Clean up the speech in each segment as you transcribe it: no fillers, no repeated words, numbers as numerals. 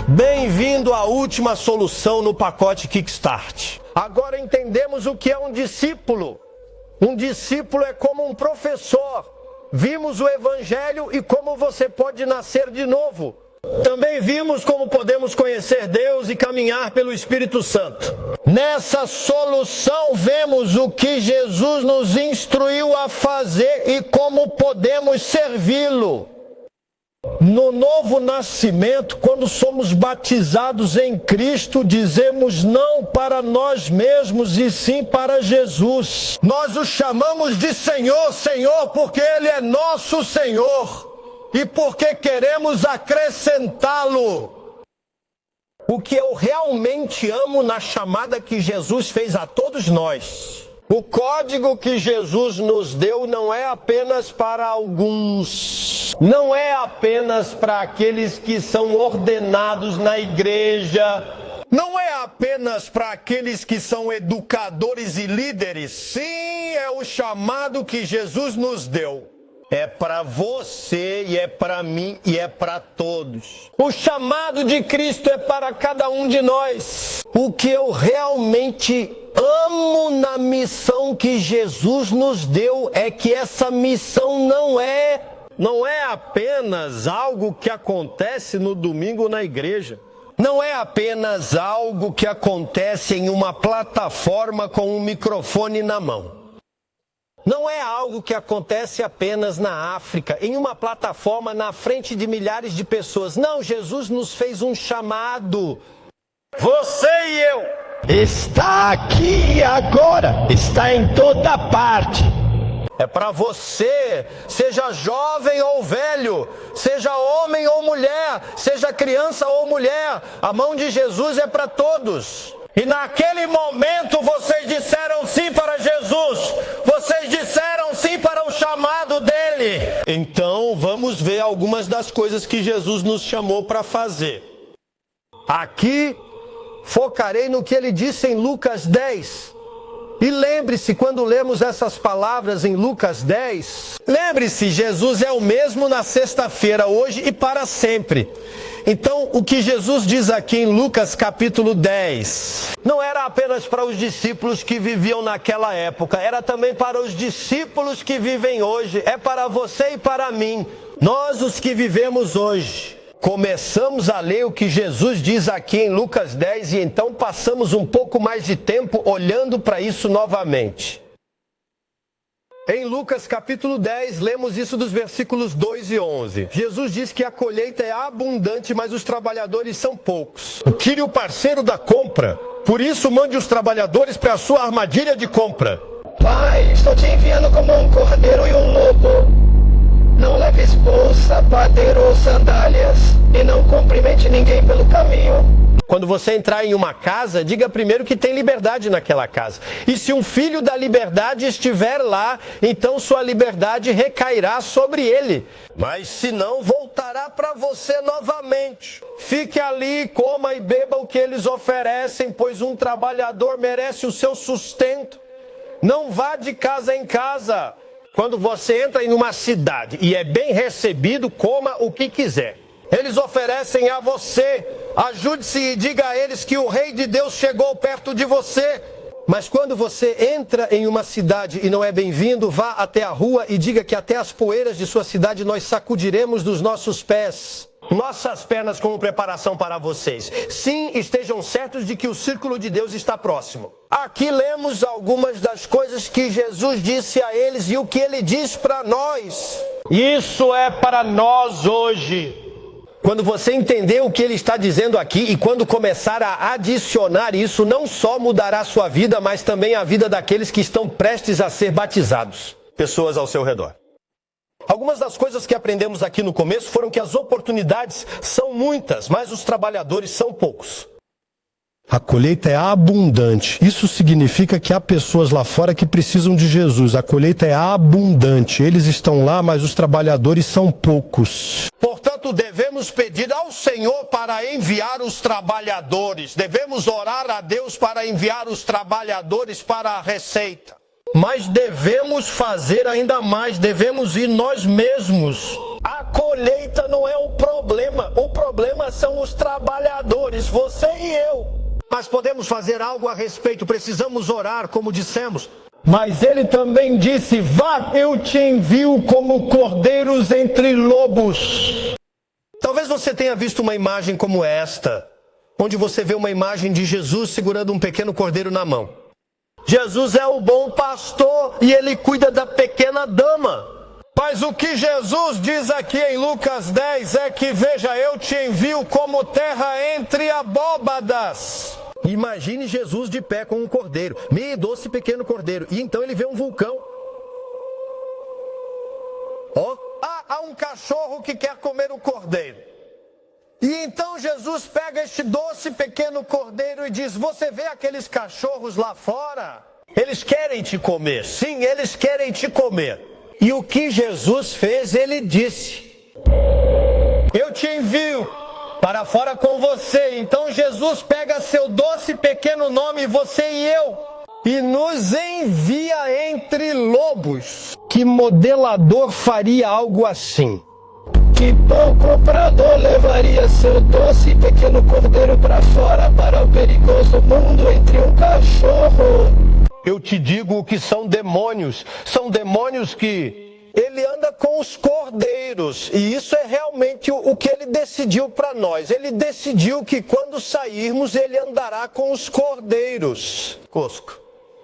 Bem-vindo à última solução no pacote Kickstart. Agora entendemos o que é um discípulo. Um discípulo é como um professor. Vimos o Evangelho e como você pode nascer de novo. Também vimos como podemos conhecer Deus e caminhar pelo Espírito Santo. Nessa solução vemos o que Jesus nos instruiu a fazer e como podemos servi-lo. No novo nascimento, quando somos batizados em Cristo, dizemos não para nós mesmos e sim para Jesus. Nós o chamamos de Senhor, Senhor, porque Ele é nosso Senhor e porque queremos acrescentá-lo. O que eu realmente amo na chamada que Jesus fez a todos nós. O código que Jesus nos deu não é apenas para alguns, não é apenas para aqueles que são ordenados na igreja, não é apenas para aqueles que são educadores e líderes. Sim, é o chamado que Jesus nos deu. É para você e é para mim e é para todos. O chamado de Cristo é para cada um de nós. O que eu realmente amo na missão que Jesus nos deu é que essa missão não é apenas algo que acontece no domingo na igreja. Não é apenas algo que acontece em uma plataforma com um microfone na mão. Não é algo que acontece apenas na África, em uma plataforma na frente de milhares de pessoas. Não, Jesus nos fez um chamado. Você e eu. Está aqui agora, está em toda parte. É para você, seja jovem ou velho, seja homem ou mulher, seja criança ou mulher. A mão de Jesus é para todos. E naquele momento vocês disseram sim para Jesus. Vocês disseram sim para o chamado dele. Então vamos ver algumas das coisas que Jesus nos chamou para fazer. Aqui focarei no que ele disse em Lucas 10. E lembre-se, quando lemos essas palavras em Lucas 10, lembre-se, Jesus é o mesmo na sexta-feira, hoje e para sempre. Então, o que Jesus diz aqui em Lucas capítulo 10, não era apenas para os discípulos que viviam naquela época, era também para os discípulos que vivem hoje, é para você e para mim, nós os que vivemos hoje. Começamos a ler o que Jesus diz aqui em Lucas 10 e então passamos um pouco mais de tempo olhando para isso novamente. Em Lucas capítulo 10, lemos isso dos versículos 2 e 11. Jesus diz que a colheita é abundante, mas os trabalhadores são poucos. Tire o parceiro da compra, por isso mande os trabalhadores para a sua armadilha de compra. Pai, estou te enviando como um cordeiro e um lobo. Não leves bolsa, padeiro ou sandálias, e não cumprimente ninguém pelo caminho. Quando você entrar em uma casa, diga primeiro que tem liberdade naquela casa. E se um filho da liberdade estiver lá, então sua liberdade recairá sobre ele. Mas se não, voltará para você novamente. Fique ali, coma e beba o que eles oferecem, pois um trabalhador merece o seu sustento. Não vá de casa em casa. Quando você entra em uma cidade e é bem recebido, coma o que quiser. Eles oferecem a você, ajude-se e diga a eles que o Rei de Deus chegou perto de você. Mas quando você entra em uma cidade e não é bem-vindo, vá até a rua e diga que até as poeiras de sua cidade nós sacudiremos dos nossos pés. Nossas pernas como preparação para vocês. Sim, estejam certos de que o círculo de Deus está próximo. Aqui lemos algumas das coisas que Jesus disse a eles e o que ele diz para nós. Isso é para nós hoje. Quando você entender o que ele está dizendo aqui e quando começar a adicionar isso, não só mudará a sua vida, mas também a vida daqueles que estão prestes a ser batizados. Pessoas ao seu redor. Algumas das coisas que aprendemos aqui no começo foram que as oportunidades são muitas, mas os trabalhadores são poucos. A colheita é abundante. Isso significa que há pessoas lá fora que precisam de Jesus. A colheita é abundante. Eles estão lá, mas os trabalhadores são poucos. Portanto, devemos pedir ao Senhor para enviar os trabalhadores. Devemos orar a Deus para enviar os trabalhadores para a receita. Mas devemos fazer ainda mais, devemos ir nós mesmos. A colheita não é o problema são os trabalhadores, você e eu. Mas podemos fazer algo a respeito, precisamos orar, como dissemos. Mas ele também disse, vá, eu te envio como cordeiros entre lobos. Talvez você tenha visto uma imagem como esta, onde você vê uma imagem de Jesus segurando um pequeno cordeiro na mão. Jesus é o bom pastor e ele cuida da pequena dama. Mas o que Jesus diz aqui em Lucas 10 é que, veja, eu te envio como terra entre abóbadas. Imagine Jesus de pé com um cordeiro, meio doce pequeno cordeiro, e então ele vê um vulcão. Há um cachorro que quer comer o cordeiro. E então Jesus pega este doce pequeno cordeiro e diz, você vê aqueles cachorros lá fora? Eles querem te comer, sim, eles querem te comer. E o que Jesus fez, ele disse, eu te envio para fora com você. Então Jesus pega seu doce pequeno nome, você e eu, e nos envia entre lobos. Que modelador faria algo assim? Que bom comprador levaria seu doce pequeno cordeiro para fora, para o perigoso mundo entre um cachorro? Eu te digo que são demônios que ele anda com os cordeiros, e isso é realmente o que ele decidiu para nós. Ele decidiu que quando sairmos ele andará com os cordeiros. Cosco.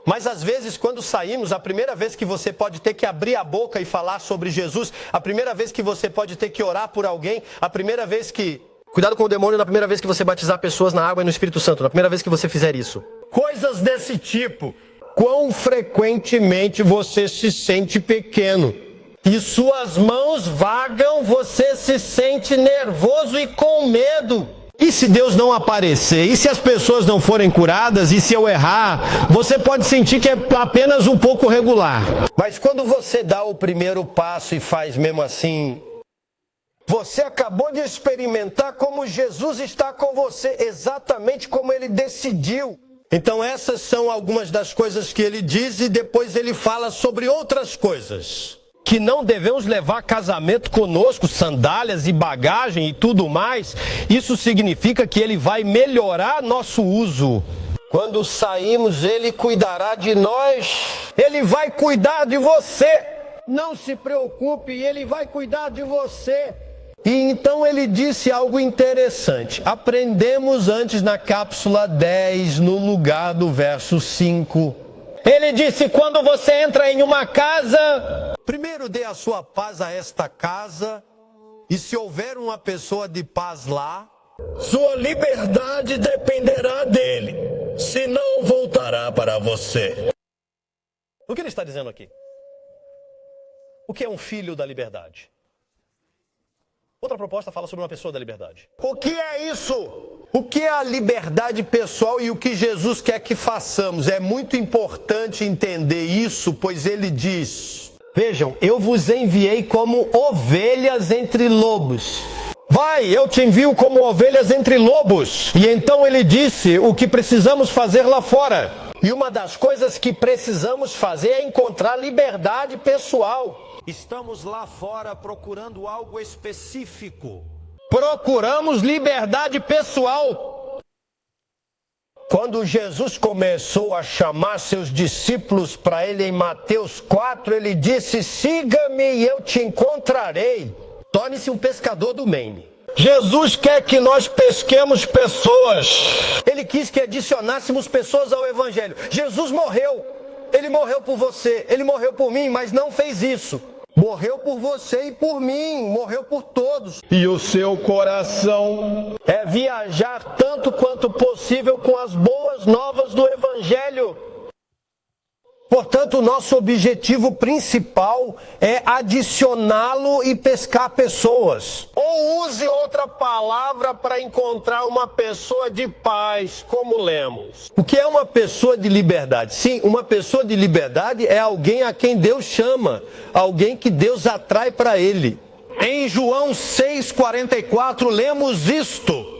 Mas às vezes quando saímos, a primeira vez que você pode ter que abrir a boca e falar sobre Jesus, a primeira vez que você pode ter que orar por alguém, a primeira vez que... Cuidado com o demônio na primeira vez que você batizar pessoas na água e no Espírito Santo, na primeira vez que você fizer isso. Coisas desse tipo. Quão frequentemente você se sente pequeno e suas mãos vagam, você se sente nervoso e com medo. E se Deus não aparecer? E se as pessoas não forem curadas? E se eu errar? Você pode sentir que é apenas um pouco regular. Mas quando você dá o primeiro passo e faz mesmo assim, você acabou de experimentar como Jesus está com você, exatamente como ele decidiu. Então essas são algumas das coisas que ele diz e depois ele fala sobre outras coisas. Que não devemos levar casamento conosco, sandálias e bagagem e tudo mais. Isso significa que ele vai melhorar nosso uso. Quando saímos, ele cuidará de nós. Ele vai cuidar de você. Não se preocupe, ele vai cuidar de você. E então ele disse algo interessante. Aprendemos antes na cápsula 10, no lugar do verso 5. Ele disse, quando você entra em uma casa, primeiro dê a sua paz a esta casa, e se houver uma pessoa de paz lá, sua liberdade dependerá dele, senão voltará para você. O que ele está dizendo aqui? O que é um filho da liberdade? Outra proposta fala sobre uma pessoa da liberdade. O que é isso? O que é a liberdade pessoal e o que Jesus quer que façamos? É muito importante entender isso, pois ele diz, vejam, eu vos enviei como ovelhas entre lobos. Vai, eu te envio como ovelhas entre lobos. E então ele disse o que precisamos fazer lá fora. E uma das coisas que precisamos fazer é encontrar liberdade pessoal. Estamos lá fora procurando algo específico. Procuramos liberdade pessoal. Quando Jesus começou a chamar seus discípulos para ele em Mateus 4, ele disse, siga-me e eu te encontrarei. Torne-se um pescador do Maine. Jesus quer que nós pesquemos pessoas. Ele quis que adicionássemos pessoas ao Evangelho. Jesus morreu. Ele morreu por você, ele morreu por mim, mas não fez isso. Morreu por você e por mim, morreu por todos. E o seu coração é viajar tanto quanto possível com as boas novas do Evangelho. Portanto, o nosso objetivo principal é adicioná-lo e pescar pessoas. Ou use outra palavra para encontrar uma pessoa de paz, como lemos. O que é uma pessoa de liberdade? Sim, uma pessoa de liberdade é alguém a quem Deus chama, alguém que Deus atrai para ele. Em João 6,44 lemos isto.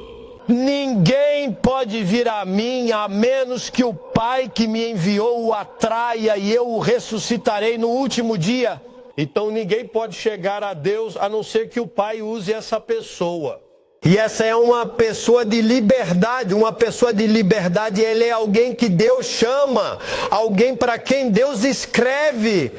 Ninguém pode vir a mim a menos que o Pai que me enviou o atraia e eu o ressuscitarei no último dia. Então ninguém pode chegar a Deus a não ser que o Pai use essa pessoa. E essa é uma pessoa de liberdade. Uma pessoa de liberdade, ele é alguém que Deus chama, alguém para quem Deus escreve.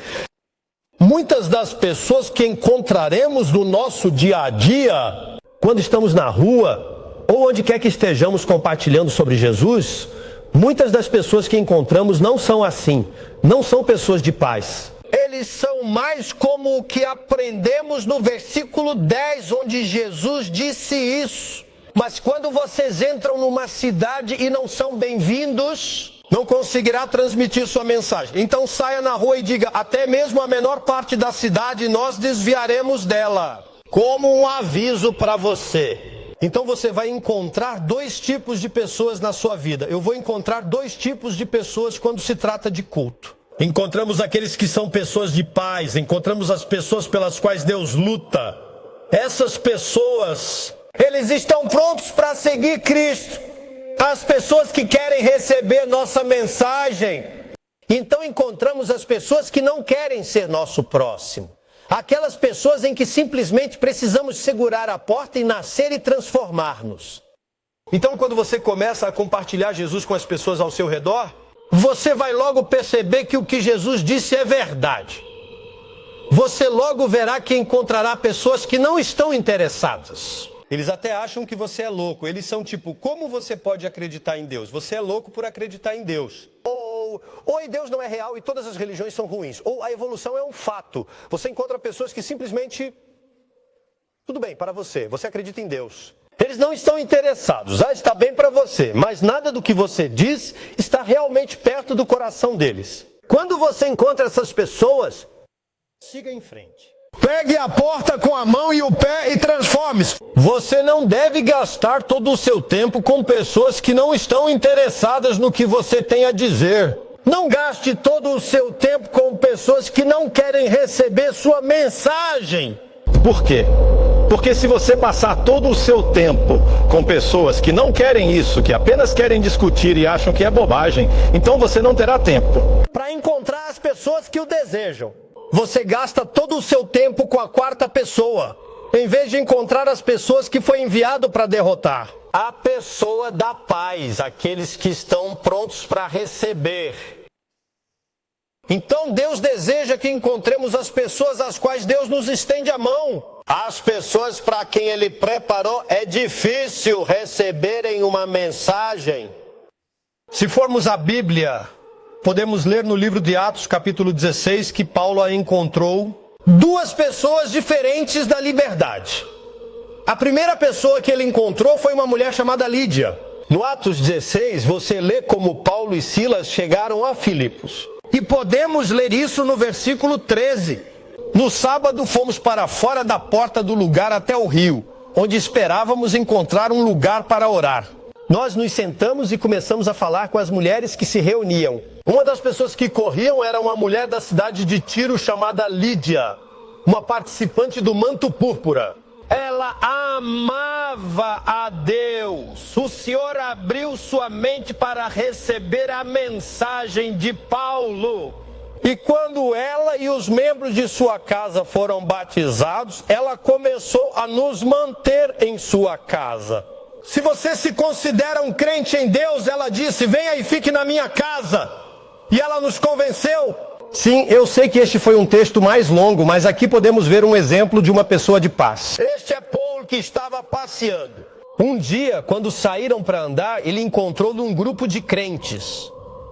Muitas das pessoas que encontraremos no nosso dia a dia, quando estamos na rua, ou onde quer que estejamos compartilhando sobre Jesus, muitas das pessoas que encontramos não são assim, não são pessoas de paz. Eles são mais como o que aprendemos no versículo 10, onde Jesus disse isso. Mas quando vocês entram numa cidade e não são bem-vindos, não conseguirá transmitir sua mensagem. Então saia na rua e diga, até mesmo a menor parte da cidade nós desviaremos dela. Como um aviso para você. Então você vai encontrar dois tipos de pessoas na sua vida. Eu vou encontrar dois tipos de pessoas quando se trata de culto. Encontramos aqueles que são pessoas de paz, encontramos as pessoas pelas quais Deus luta. Essas pessoas, eles estão prontos para seguir Cristo. As pessoas que querem receber nossa mensagem. Então encontramos as pessoas que não querem ser nosso próximo. Aquelas pessoas em que simplesmente precisamos segurar a porta e nascer e transformar-nos. Então quando você começa a compartilhar Jesus com as pessoas ao seu redor, você vai logo perceber que o que Jesus disse é verdade. Você logo verá que encontrará pessoas que não estão interessadas. Eles até acham que você é louco. Eles são tipo, como você pode acreditar em Deus? Você é louco por acreditar em Deus. Ou Deus não é real e todas as religiões são ruins. Ou a evolução é um fato. Você encontra pessoas que simplesmente... Tudo bem, para você. Você acredita em Deus. Eles não estão interessados. Está bem para você. Mas nada do que você diz está realmente perto do coração deles. Quando você encontra essas pessoas, siga em frente. Pegue a porta com a mão e o pé e transforme-se. Você não deve gastar todo o seu tempo com pessoas que não estão interessadas no que você tem a dizer. Não gaste todo o seu tempo com pessoas que não querem receber sua mensagem. Por quê? Porque se você passar todo o seu tempo com pessoas que não querem isso, que apenas querem discutir e acham que é bobagem, então você não terá tempo para encontrar as pessoas que o desejam. Você gasta todo o seu tempo com a quarta pessoa, em vez de encontrar as pessoas que foi enviado para derrotar. A pessoa da paz, aqueles que estão prontos para receber. Então Deus deseja que encontremos as pessoas às quais Deus nos estende a mão. As pessoas para quem Ele preparou é difícil receberem uma mensagem. Se formos à Bíblia, podemos ler no livro de Atos, capítulo 16, que Paulo encontrou duas pessoas diferentes da liberdade. A primeira pessoa que ele encontrou foi uma mulher chamada Lídia. No Atos 16, você lê como Paulo e Silas chegaram a Filipos. E podemos ler isso no versículo 13. No sábado fomos para fora da porta do lugar até o rio, onde esperávamos encontrar um lugar para orar. Nós nos sentamos e começamos a falar com as mulheres que se reuniam. Uma das pessoas que corriam era uma mulher da cidade de Tiro chamada Lídia, uma participante do manto púrpura. Ela amava a Deus. O Senhor abriu sua mente para receber a mensagem de Paulo. E quando ela e os membros de sua casa foram batizados, ela começou a nos manter em sua casa. Se você se considera um crente em Deus, ela disse, venha e fique na minha casa. E ela nos convenceu. Sim, eu sei que este foi um texto mais longo, mas aqui podemos ver um exemplo de uma pessoa de paz. Este é Paulo que estava passeando. Um dia, quando saíram para andar, ele encontrou um grupo de crentes.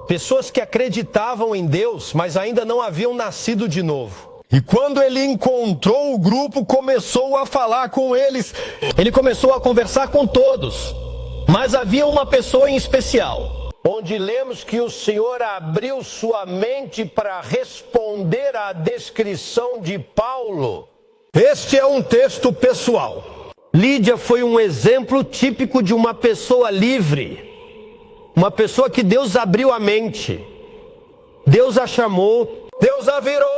Pessoas que acreditavam em Deus, mas ainda não haviam nascido de novo. E quando ele encontrou o grupo, começou a falar com eles. Ele começou a conversar com todos. Mas havia uma pessoa em especial, onde lemos que o Senhor abriu sua mente para responder à descrição de Paulo. Este é um texto pessoal. Lídia foi um exemplo típico de uma pessoa livre. Uma pessoa que Deus abriu a mente. Deus a chamou, Deus a virou,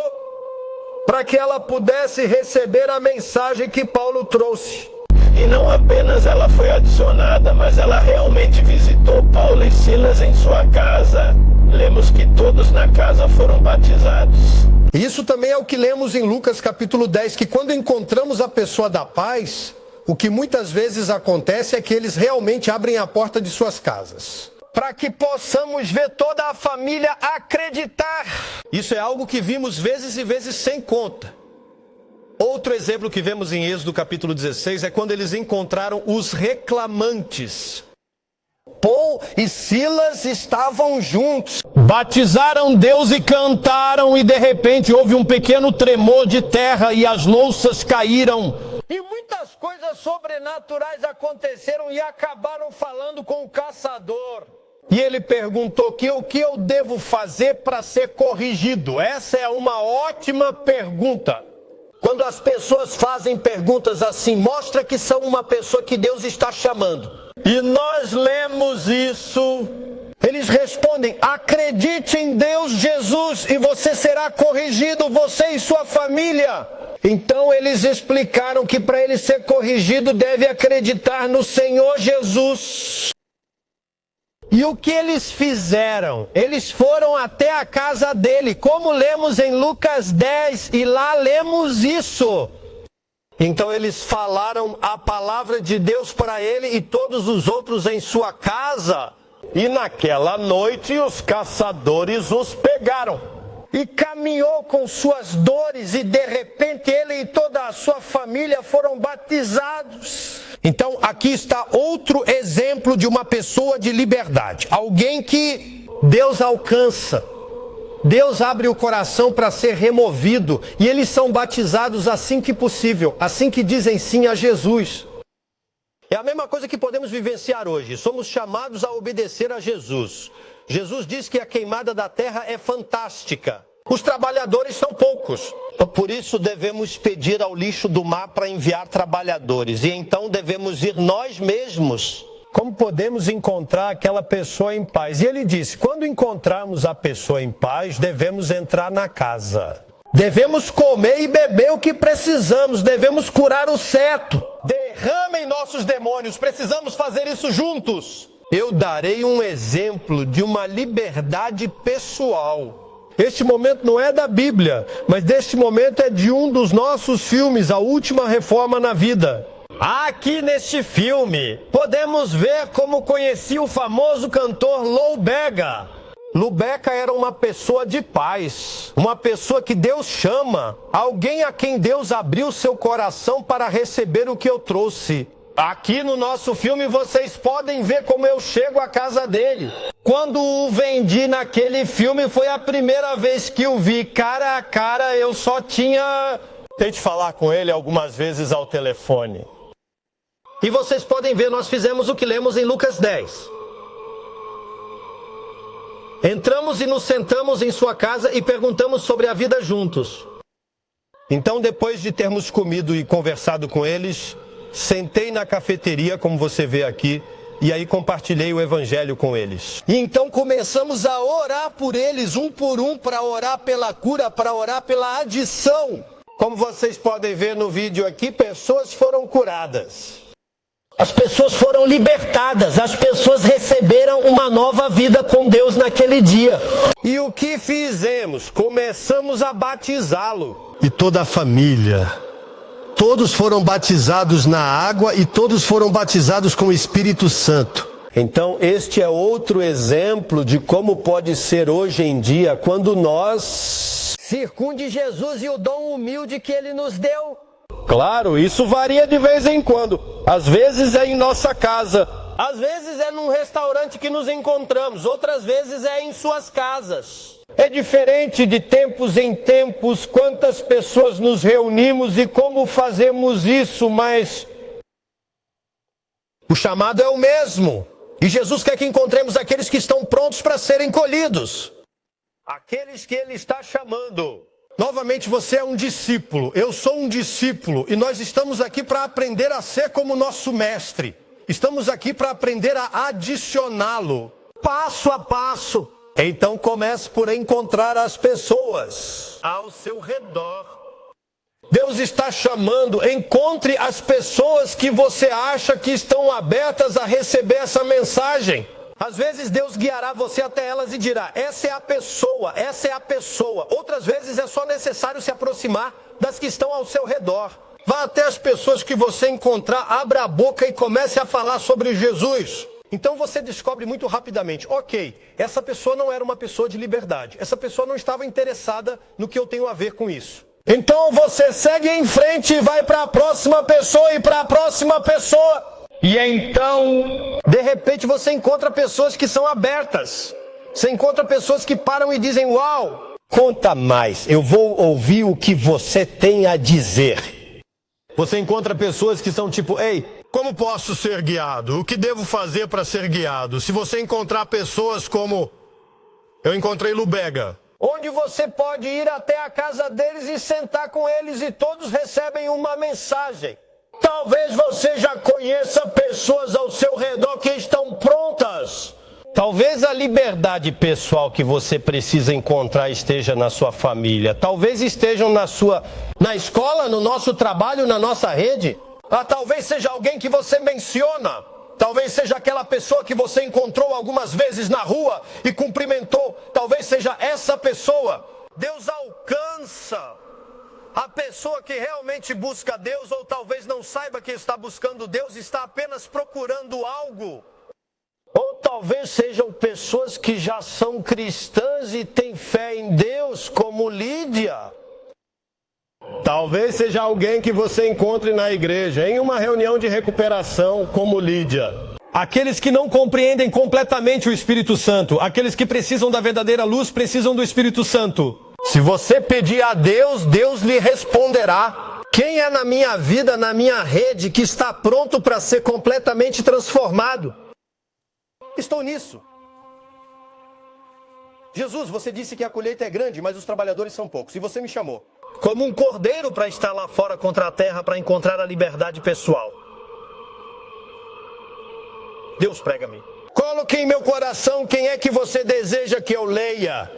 para que ela pudesse receber a mensagem que Paulo trouxe. E não apenas ela foi adicionada, mas ela realmente visitou Paulo e Silas em sua casa. Lemos que todos na casa foram batizados. Isso também é o que lemos em Lucas capítulo 10, que quando encontramos a pessoa da paz, o que muitas vezes acontece é que eles realmente abrem a porta de suas casas, para que possamos ver toda a família acreditar. Isso é algo que vimos vezes e vezes sem conta. Outro exemplo que vemos em Êxodo capítulo 16 é quando eles encontraram os reclamantes. Paulo e Silas estavam juntos, batizaram Deus e cantaram, e de repente houve um pequeno tremor de terra e as louças caíram. E muitas coisas sobrenaturais aconteceram e acabaram falando com o caçador. E ele perguntou o que eu devo fazer para ser corrigido. Essa é uma ótima pergunta. Quando as pessoas fazem perguntas assim, mostra que são uma pessoa que Deus está chamando. E nós lemos isso. Eles respondem: acredite em Deus Jesus e você será corrigido, você e sua família. Então eles explicaram que para ele ser corrigido deve acreditar no Senhor Jesus. E o que eles fizeram? Eles foram até a casa dele, como lemos em Lucas 10, e lá lemos isso. Então eles falaram a palavra de Deus para ele e todos os outros em sua casa. E naquela noite os caçadores os pegaram. E caminhou com suas dores e de repente ele e toda a sua família foram batizados. Então aqui está outro exemplo de uma pessoa de liberdade. Alguém que Deus alcança. Deus abre o coração para ser removido e eles são batizados assim que possível, assim que dizem sim a Jesus. É a mesma coisa que podemos vivenciar hoje. Somos chamados a obedecer a Jesus. Jesus diz que a queimada da terra é fantástica. Os trabalhadores são poucos. Por isso devemos pedir ao lixo do mar para enviar trabalhadores. E então devemos ir nós mesmos. Como podemos encontrar aquela pessoa em paz? E ele disse, quando encontrarmos a pessoa em paz, devemos entrar na casa. Devemos comer e beber o que precisamos, devemos curar o cetro. Derramem nossos demônios, precisamos fazer isso juntos. Eu darei um exemplo de uma liberdade pessoal. Este momento não é da Bíblia, mas deste momento é de um dos nossos filmes, A Última Reforma na Vida. Aqui neste filme, podemos ver como conheci o famoso cantor Lou Bega. Lou Bega era uma pessoa de paz, uma pessoa que Deus chama, alguém a quem Deus abriu seu coração para receber o que eu trouxe. Aqui no nosso filme vocês podem ver como eu chego à casa dele. Quando o vendi naquele filme foi a primeira vez que o vi cara a cara, eu só tinha... Tente falar com ele algumas vezes ao telefone. E vocês podem ver, nós fizemos o que lemos em Lucas 10. Entramos e nos sentamos em sua casa e perguntamos sobre a vida juntos. Então, depois de termos comido e conversado com eles, sentei na cafeteria, como você vê aqui, e aí compartilhei o evangelho com eles. E então começamos a orar por eles, um por um, para orar pela cura, para orar pela adição. Como vocês podem ver no vídeo aqui, pessoas foram curadas. As pessoas foram libertadas, as pessoas receberam uma nova vida com Deus naquele dia. E o que fizemos? Começamos a batizá-lo. E toda a família, todos foram batizados na água e todos foram batizados com o Espírito Santo. Então este é outro exemplo de como pode ser hoje em dia quando nós circunde Jesus e o dom humilde que Ele nos deu. Claro, isso varia de vez em quando. Às vezes é em nossa casa. Às vezes é num restaurante que nos encontramos. Outras vezes é em suas casas. É diferente de tempos em tempos quantas pessoas nos reunimos e como fazemos isso, mas o chamado é o mesmo. E Jesus quer que encontremos aqueles que estão prontos para serem colhidos. Aqueles que Ele está chamando. Novamente, você é um discípulo, eu sou um discípulo, e nós estamos aqui para aprender a ser como nosso mestre. Estamos aqui para aprender a adicioná-lo, passo a passo. Então comece por encontrar as pessoas ao seu redor. Deus está chamando, encontre as pessoas que você acha que estão abertas a receber essa mensagem. Às vezes Deus guiará você até elas e dirá, essa é a pessoa, essa é a pessoa. Outras vezes é só necessário se aproximar das que estão ao seu redor. Vá até as pessoas que você encontrar, abra a boca e comece a falar sobre Jesus. Então você descobre muito rapidamente, ok, essa pessoa não era uma pessoa de liberdade. Essa pessoa não estava interessada no que eu tenho a ver com isso. Então você segue em frente e vai para a próxima pessoa e para a próxima pessoa. E então, de repente você encontra pessoas que são abertas. Você encontra pessoas que param e dizem, uau, conta mais, eu vou ouvir o que você tem a dizer. Você encontra pessoas que são tipo, ei, como posso ser guiado? O que devo fazer para ser guiado? Se você encontrar pessoas como eu encontrei Lubega, onde você pode ir até a casa deles e sentar com eles e todos recebem uma mensagem. Talvez você já conheça pessoas ao seu redor que estão prontas. Talvez a liberdade pessoal que você precisa encontrar esteja na sua família. Talvez estejam na escola, no nosso trabalho, na nossa rede. Talvez seja alguém que você menciona. Talvez seja aquela pessoa que você encontrou algumas vezes na rua e cumprimentou. Talvez seja essa pessoa. Deus alcança a pessoa que realmente busca Deus, ou talvez não saiba que está buscando Deus, está apenas procurando algo. Ou talvez sejam pessoas que já são cristãs e têm fé em Deus, como Lídia. Talvez seja alguém que você encontre na igreja, em uma reunião de recuperação, como Lídia. Aqueles que não compreendem completamente o Espírito Santo, aqueles que precisam da verdadeira luz, precisam do Espírito Santo. Se você pedir a Deus, Deus lhe responderá. Quem é na minha vida, na minha rede, que está pronto para ser completamente transformado? Estou nisso. Jesus, você disse que a colheita é grande, mas os trabalhadores são poucos. E você me chamou como um cordeiro para estar lá fora contra a terra, para encontrar a liberdade pessoal. Deus, prega-me. Coloque em meu coração quem é que você deseja que eu leia.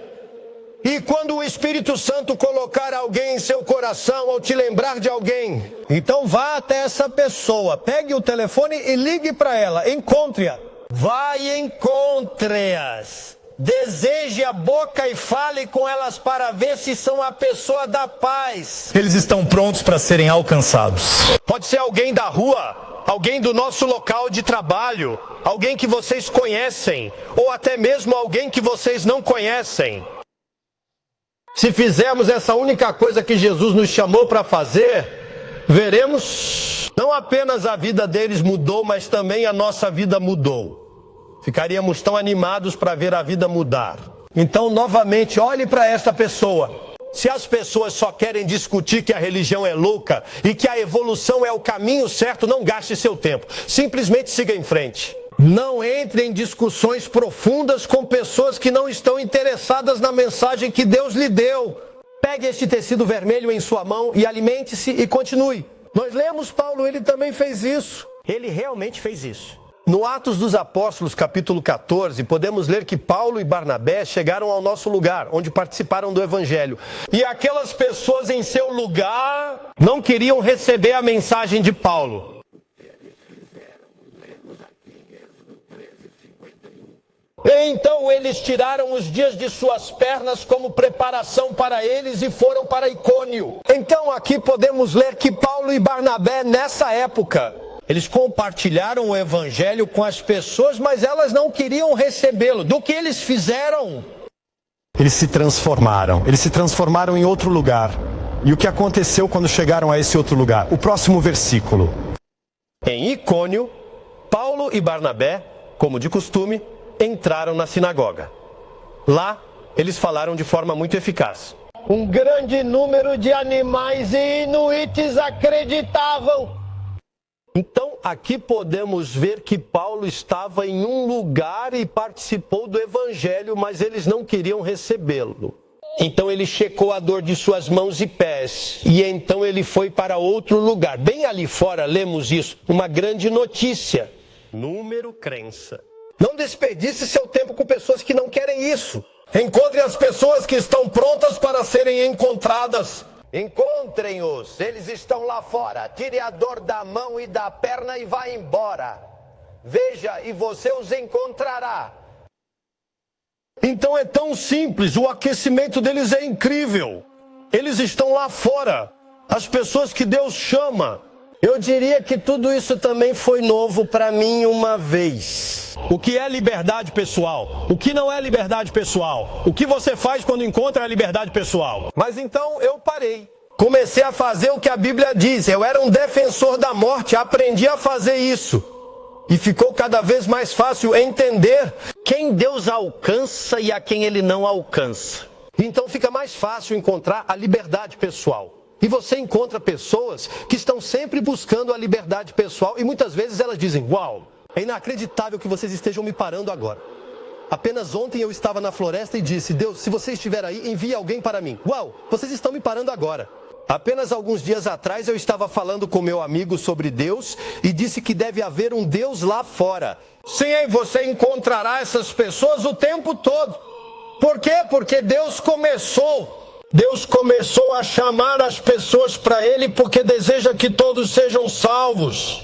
E quando o Espírito Santo colocar alguém em seu coração, ou te lembrar de alguém, então vá até essa pessoa, pegue o telefone e ligue para ela, encontre-a. Vá e encontre-as. Deseje a boca e fale com elas para ver se são a pessoa da paz. Eles estão prontos para serem alcançados. Pode ser alguém da rua, alguém do nosso local de trabalho, alguém que vocês conhecem, ou até mesmo alguém que vocês não conhecem. Se fizermos essa única coisa que Jesus nos chamou para fazer, veremos não apenas a vida deles mudou, mas também a nossa vida mudou. Ficaríamos tão animados para ver a vida mudar. Então, novamente, olhe para essa pessoa. Se as pessoas só querem discutir que a religião é louca e que a evolução é o caminho certo, não gaste seu tempo. Simplesmente siga em frente. Não entre em discussões profundas com pessoas que não estão interessadas na mensagem que Deus lhe deu. Pegue este tecido vermelho em sua mão e alimente-se e continue. Nós lemos Paulo, ele também fez isso. Ele realmente fez isso. No Atos dos Apóstolos, capítulo 14, podemos ler que Paulo e Barnabé chegaram ao nosso lugar, onde participaram do Evangelho. E aquelas pessoas em seu lugar não queriam receber a mensagem de Paulo. Então eles tiraram os dias de suas pernas como preparação para eles e foram para Icônio. Então aqui podemos ler que Paulo e Barnabé, nessa época, eles compartilharam o evangelho com as pessoas, mas elas não queriam recebê-lo. Do que eles fizeram? Eles se transformaram em outro lugar. E o que aconteceu quando chegaram a esse outro lugar? O próximo versículo. Em Icônio, Paulo e Barnabé, como de costume, entraram na sinagoga. Lá, eles falaram de forma muito eficaz. Um grande número de animais e inuites acreditavam. Então, aqui podemos ver que Paulo estava em um lugar e participou do evangelho, mas eles não queriam recebê-lo. Então ele checou a dor de suas mãos e pés, e então ele foi para outro lugar. Bem ali fora, lemos isso, uma grande notícia. Número, crença. Não desperdice seu tempo com pessoas que não querem isso. Encontre as pessoas que estão prontas para serem encontradas. Encontrem-os, eles estão lá fora. Tire a dor da mão e da perna e vá embora. Veja e você os encontrará. Então é tão simples, o aquecimento deles é incrível. Eles estão lá fora, as pessoas que Deus chama. Eu diria que tudo isso também foi novo para mim uma vez. O que é liberdade pessoal? O que não é liberdade pessoal? O que você faz quando encontra a liberdade pessoal? Mas então eu parei. Comecei a fazer o que a Bíblia diz. Eu era um defensor da morte, aprendi a fazer isso. E ficou cada vez mais fácil entender quem Deus alcança e a quem Ele não alcança. Então fica mais fácil encontrar a liberdade pessoal. E você encontra pessoas que estão sempre buscando a liberdade pessoal e muitas vezes elas dizem: uau, é inacreditável que vocês estejam me parando agora. Apenas ontem eu estava na floresta e disse: Deus, se você estiver aí, envie alguém para mim. Uau, vocês estão me parando agora. Apenas alguns dias atrás eu estava falando com meu amigo sobre Deus e disse que deve haver um Deus lá fora. Sim, aí você encontrará essas pessoas o tempo todo. Por quê? Porque Deus começou a chamar as pessoas para Ele porque deseja que todos sejam salvos.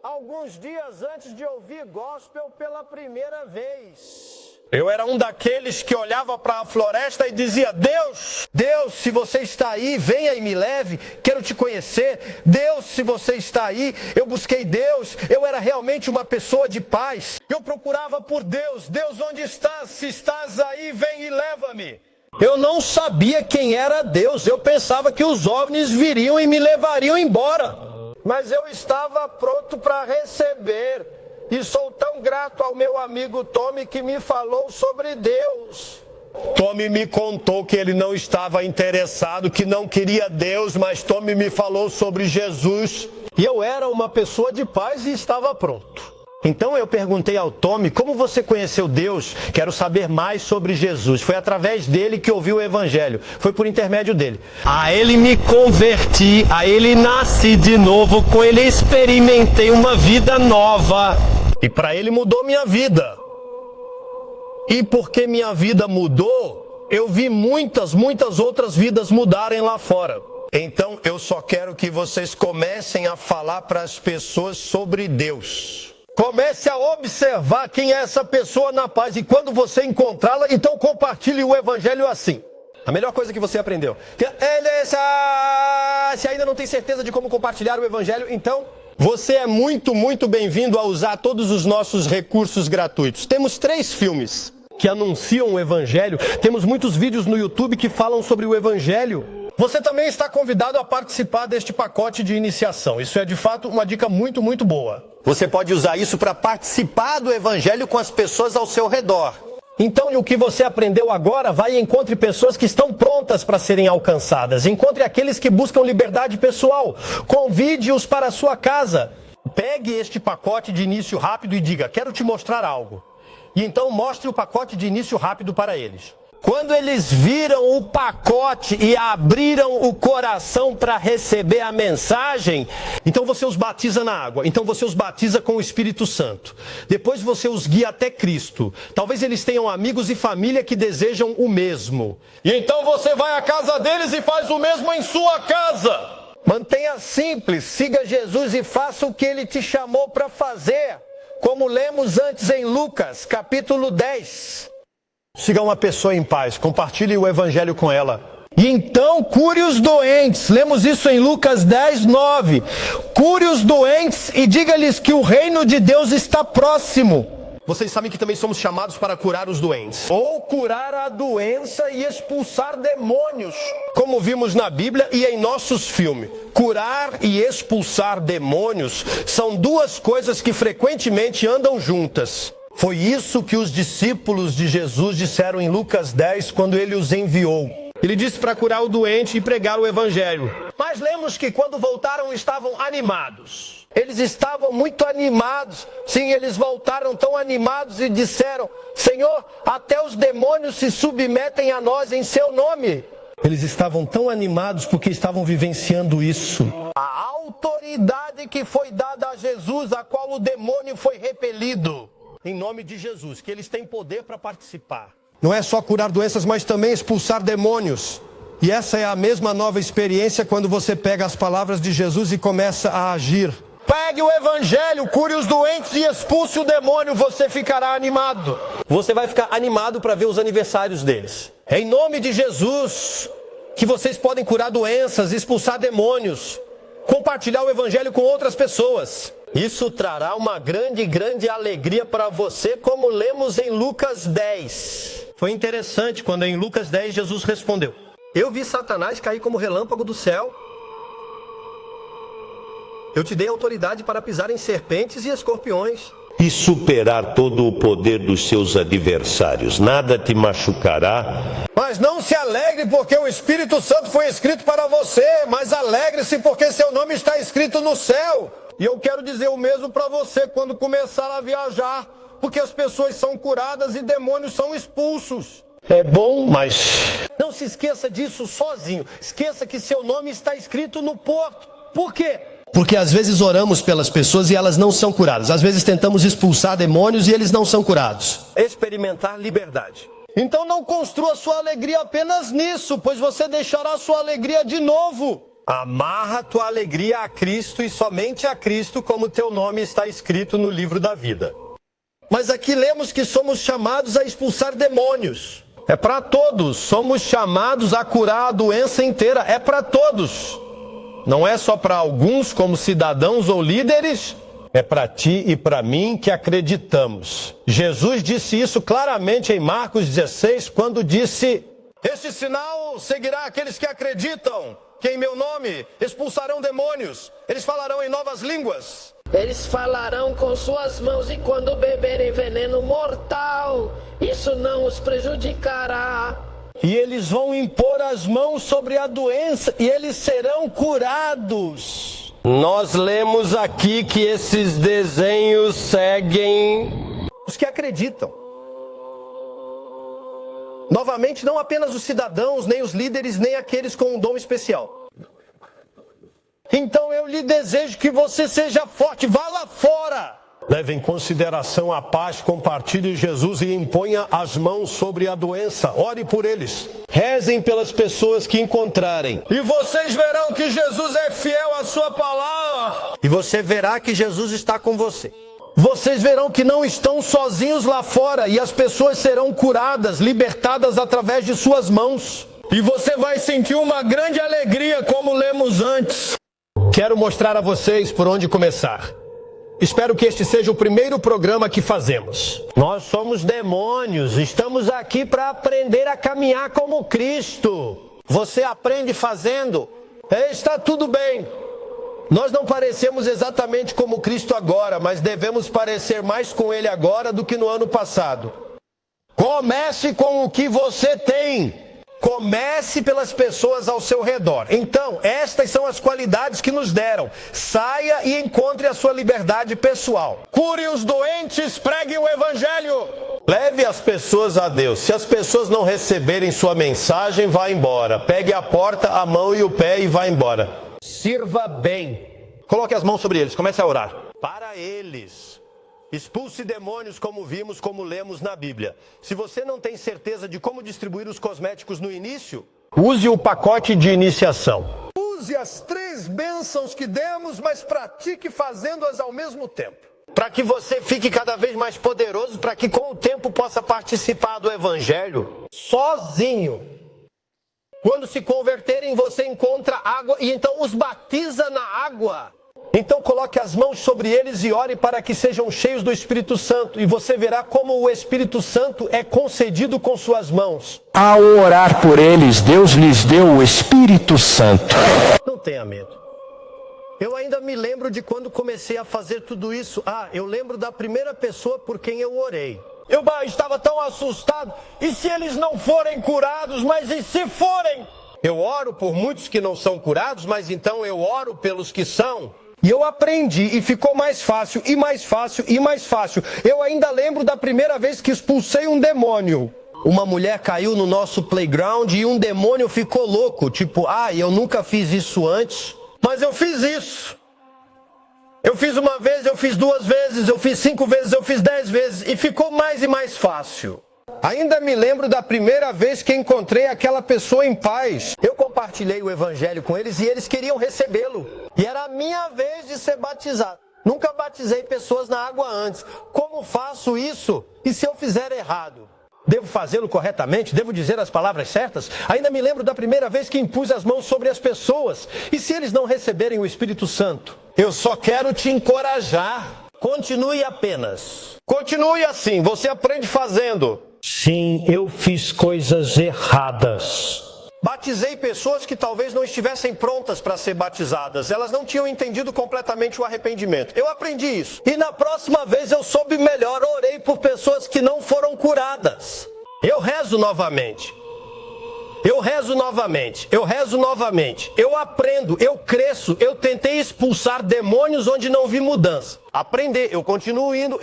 Alguns dias antes de ouvir gospel pela primeira vez, eu era um daqueles que olhava para a floresta e dizia: Deus, se você está aí, venha e me leve, quero te conhecer. Deus, se você está aí, eu busquei Deus, eu era realmente uma pessoa de paz. Eu procurava por Deus. Deus, onde estás? Se estás aí, vem e leva-me. Eu não sabia quem era Deus, eu pensava que os OVNIs viriam e me levariam embora. Mas eu estava pronto para receber. E sou tão grato ao meu amigo Tommy que me falou sobre Deus. Tommy me contou que ele não estava interessado, que não queria Deus, mas Tommy me falou sobre Jesus. E eu era uma pessoa de paz e estava pronto. Então eu perguntei ao Tommy: como você conheceu Deus? Quero saber mais sobre Jesus. Foi através dele que ouvi o Evangelho. Foi por intermédio dele. A ele me converti, a ele nasci de novo, com ele experimentei uma vida nova. E para ele mudou minha vida. E porque minha vida mudou, eu vi muitas outras vidas mudarem lá fora. Então eu só quero que vocês comecem a falar para as pessoas sobre Deus. Comece a observar quem é essa pessoa na paz. E quando você encontrá-la, então compartilhe o Evangelho assim. A melhor coisa que você aprendeu. Se ainda não tem certeza de como compartilhar o Evangelho, então você é muito bem-vindo a usar todos os nossos recursos gratuitos. Temos 3 filmes que anunciam o Evangelho. Temos muitos vídeos no YouTube que falam sobre o Evangelho. Você também está convidado a participar deste pacote de iniciação. Isso é, de fato, uma dica muito boa. Você pode usar isso para participar do Evangelho com as pessoas ao seu redor. Então, o que você aprendeu agora, vai e encontre pessoas que estão prontas para serem alcançadas. Encontre aqueles que buscam liberdade pessoal. Convide-os para a sua casa. Pegue este pacote de início rápido e diga: quero te mostrar algo. E então mostre o pacote de início rápido para eles. Quando eles viram o pacote e abriram o coração para receber a mensagem, então você os batiza na água, então você os batiza com o Espírito Santo. Depois você os guia até Cristo. Talvez eles tenham amigos e família que desejam o mesmo. E então você vai à casa deles e faz o mesmo em sua casa. Mantenha simples, siga Jesus e faça o que Ele te chamou para fazer. Como lemos antes em Lucas, capítulo 10. Siga uma pessoa em paz, compartilhe o Evangelho com ela. E então cure os doentes. Lemos isso em Lucas 10, 9. Cure os doentes e diga-lhes que o reino de Deus está próximo. Vocês sabem que também somos chamados para curar os doentes. Ou curar a doença e expulsar demônios. Como vimos na Bíblia e em nossos filmes. Curar e expulsar demônios são 2 coisas que frequentemente andam juntas. Foi isso que os discípulos de Jesus disseram em Lucas 10, quando ele os enviou. Ele disse para curar o doente e pregar o Evangelho. Mas lemos que quando voltaram estavam animados. Eles estavam muito animados. Sim, eles voltaram tão animados e disseram: Senhor, até os demônios se submetem a nós em seu nome. Eles estavam tão animados porque estavam vivenciando isso. A autoridade que foi dada a Jesus, a qual o demônio foi repelido. Em nome de Jesus, que eles têm poder para participar. Não é só curar doenças, mas também expulsar demônios. E essa é a mesma nova experiência quando você pega as palavras de Jesus e começa a agir. Pegue o evangelho, cure os doentes e expulse o demônio, você ficará animado. Você vai ficar animado para ver os aniversários deles. Em nome de Jesus, que vocês podem curar doenças, expulsar demônios, compartilhar o evangelho com outras pessoas. Isso trará uma grande alegria para você, como lemos em Lucas 10. Foi interessante quando em Lucas 10 Jesus respondeu: eu vi Satanás cair como relâmpago do céu. Eu te dei autoridade para pisar em serpentes e escorpiões. E superar todo o poder dos seus adversários. Nada te machucará. Mas não se alegre porque o Espírito Santo foi escrito para você, mas alegre-se porque seu nome está escrito no céu. E eu quero dizer o mesmo para você quando começar a viajar, porque as pessoas são curadas e demônios são expulsos. É bom, mas não se esqueça disso sozinho. Esqueça que seu nome está escrito no porto. Por quê? Porque às vezes oramos pelas pessoas e elas não são curadas. Às vezes tentamos expulsar demônios e eles não são curados. Experimentar liberdade. Então não construa sua alegria apenas nisso, pois você deixará sua alegria de novo. Amarra tua alegria a Cristo e somente a Cristo, como teu nome está escrito no livro da vida. Mas aqui lemos que somos chamados a expulsar demônios. É para todos. Somos chamados a curar a doença inteira. É para todos. Não é só para alguns como cidadãos ou líderes. É para ti e para mim que acreditamos. Jesus disse isso claramente em Marcos 16, quando disse: este sinal seguirá aqueles que acreditam, que em meu nome expulsarão demônios. Eles falarão em novas línguas. Eles falarão com suas mãos e quando beberem veneno mortal, isso não os prejudicará. E eles vão impor as mãos sobre a doença e eles serão curados. Nós lemos aqui que esses desenhos seguem os que acreditam. Novamente, não apenas os cidadãos, nem os líderes, nem aqueles com um dom especial. Então eu lhe desejo que você seja forte, vá lá fora. Leve em consideração a paz, compartilhe Jesus e imponha as mãos sobre a doença. Ore por eles. Rezem pelas pessoas que encontrarem. E vocês verão que Jesus é fiel à sua palavra. E você verá que Jesus está com você. Vocês verão que não estão sozinhos lá fora e as pessoas serão curadas, libertadas através de suas mãos. E você vai sentir uma grande alegria, como lemos antes. Quero mostrar a vocês por onde começar. Espero que este seja o primeiro programa que fazemos. Nós somos demônios, estamos aqui para aprender a caminhar como Cristo. Você aprende fazendo, está tudo bem. Nós não parecemos exatamente como Cristo agora, mas devemos parecer mais com Ele agora do que no ano passado. Comece com o que você tem. Comece pelas pessoas ao seu redor. Então, estas são as qualidades que nos deram. Saia e encontre a sua liberdade pessoal. Cure os doentes, pregue o evangelho. Leve as pessoas a Deus. Se as pessoas não receberem sua mensagem, vá embora. Pegue a porta, a mão e o pé e vá embora. Sirva bem. Coloque as mãos sobre eles, comece a orar. Para eles. Expulse demônios como vimos, como lemos na Bíblia. Se você não tem certeza de como distribuir os cosméticos no início, use o pacote de iniciação. Use as 3 bênçãos que demos, mas pratique fazendo-as ao mesmo tempo. Para que você fique cada vez mais poderoso, para que com o tempo possa participar do Evangelho sozinho. Quando se converterem, você encontra água e então os batiza na água. Então coloque as mãos sobre eles e ore para que sejam cheios do Espírito Santo. E você verá como o Espírito Santo é concedido com suas mãos. Ao orar por eles, Deus lhes deu o Espírito Santo. Não tenha medo. Eu ainda me lembro de quando comecei a fazer tudo isso. Eu lembro da primeira pessoa por quem eu orei. Eu estava tão assustado. E se eles não forem curados? Mas e se forem? Eu oro por muitos que não são curados, mas então eu oro pelos que são. E eu aprendi e ficou mais fácil, e mais fácil, e mais fácil. Eu ainda lembro da primeira vez que expulsei um demônio. Uma mulher caiu no nosso playground e um demônio ficou louco. Tipo, eu nunca fiz isso antes, mas eu fiz isso. Eu fiz uma vez, eu fiz 2 vezes, eu fiz 5 vezes, eu fiz 10 vezes. E ficou mais e mais fácil. Ainda me lembro da primeira vez que encontrei aquela pessoa em paz. Eu compartilhei o evangelho com eles e eles queriam recebê-lo. E era a minha vez de ser batizado. Nunca batizei pessoas na água antes. Como faço isso? E se eu fizer errado? Devo fazê-lo corretamente? Devo dizer as palavras certas? Ainda me lembro da primeira vez que impus as mãos sobre as pessoas. E se eles não receberem o Espírito Santo? Eu só quero te encorajar. Continue apenas. Continue assim, você aprende fazendo. Sim, eu fiz coisas erradas. Batizei pessoas que talvez não estivessem prontas para ser batizadas. Elas não tinham entendido completamente o arrependimento. Eu aprendi isso. E na próxima vez eu soube melhor. Orei por pessoas que não foram curadas. Eu rezo novamente. Eu rezo novamente. Eu rezo novamente. Eu aprendo, eu cresço. Eu tentei expulsar demônios onde não vi mudança. Aprender, eu continuo indo.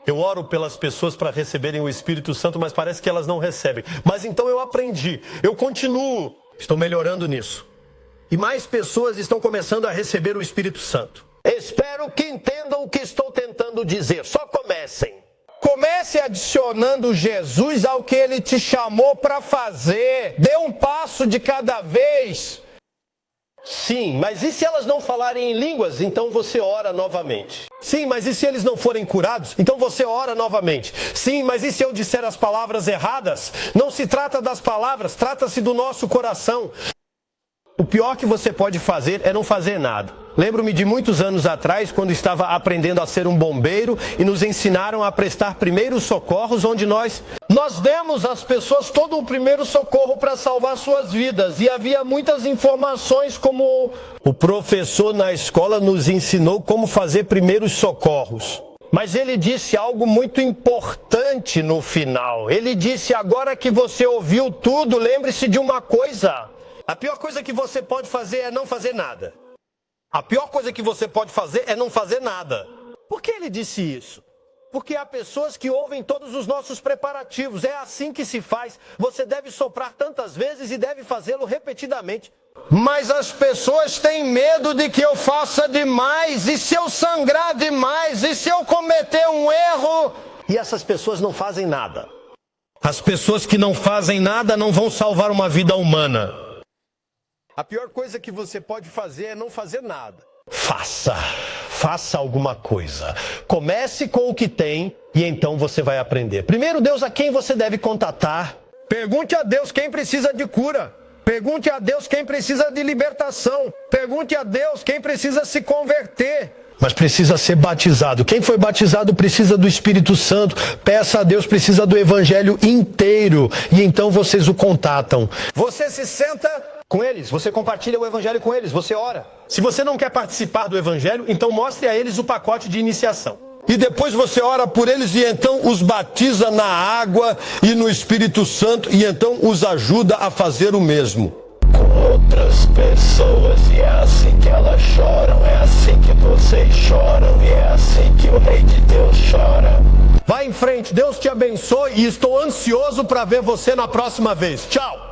Eu oro pelas pessoas para receberem o Espírito Santo, mas parece que elas não recebem. Mas então eu aprendi, eu continuo. Estou melhorando nisso. E mais pessoas estão começando a receber o Espírito Santo. Espero que entendam o que estou tentando dizer. Só comecem. Comece adicionando Jesus ao que Ele te chamou para fazer. Dê um passo de cada vez. Sim, mas e se elas não falarem em línguas? Então você ora novamente. Sim, mas e se eles não forem curados? Então você ora novamente. Sim, mas e se eu disser as palavras erradas? Não se trata das palavras, trata-se do nosso coração. O pior que você pode fazer é não fazer nada. Lembro-me de muitos anos atrás, quando estava aprendendo a ser um bombeiro e nos ensinaram a prestar primeiros socorros, onde nós demos às pessoas todo o primeiro socorro para salvar suas vidas. E havia muitas informações como o professor na escola nos ensinou como fazer primeiros socorros. Mas ele disse algo muito importante no final. Ele disse, agora que você ouviu tudo, lembre-se de uma coisa. A pior coisa que você pode fazer é não fazer nada. A pior coisa que você pode fazer é não fazer nada. Por que ele disse isso? Porque há pessoas que ouvem todos os nossos preparativos. É assim que se faz. Você deve soprar tantas vezes e deve fazê-lo repetidamente. Mas as pessoas têm medo de que eu faça demais. E se eu sangrar demais? E se eu cometer um erro? E essas pessoas não fazem nada. As pessoas que não fazem nada não vão salvar uma vida humana. A pior coisa que você pode fazer é não fazer nada. Faça alguma coisa. Comece com o que tem e então você vai aprender. Primeiro, Deus a quem você deve contatar. Pergunte a Deus quem precisa de cura. Pergunte a Deus quem precisa de libertação. Pergunte a Deus quem precisa se converter. Mas precisa ser batizado. Quem foi batizado precisa do Espírito Santo. Peça a Deus, precisa do Evangelho inteiro. E então vocês o contatam. Você se senta com eles, você compartilha o Evangelho com eles, você ora. Se você não quer participar do Evangelho, então mostre a eles o pacote de iniciação. E depois você ora por eles e então os batiza na água e no Espírito Santo e então os ajuda a fazer o mesmo. Com outras pessoas, e é assim que elas choram, é assim que vocês choram, e é assim que o Rei de Deus chora. Vai em frente, Deus te abençoe e estou ansioso para ver você na próxima vez. Tchau!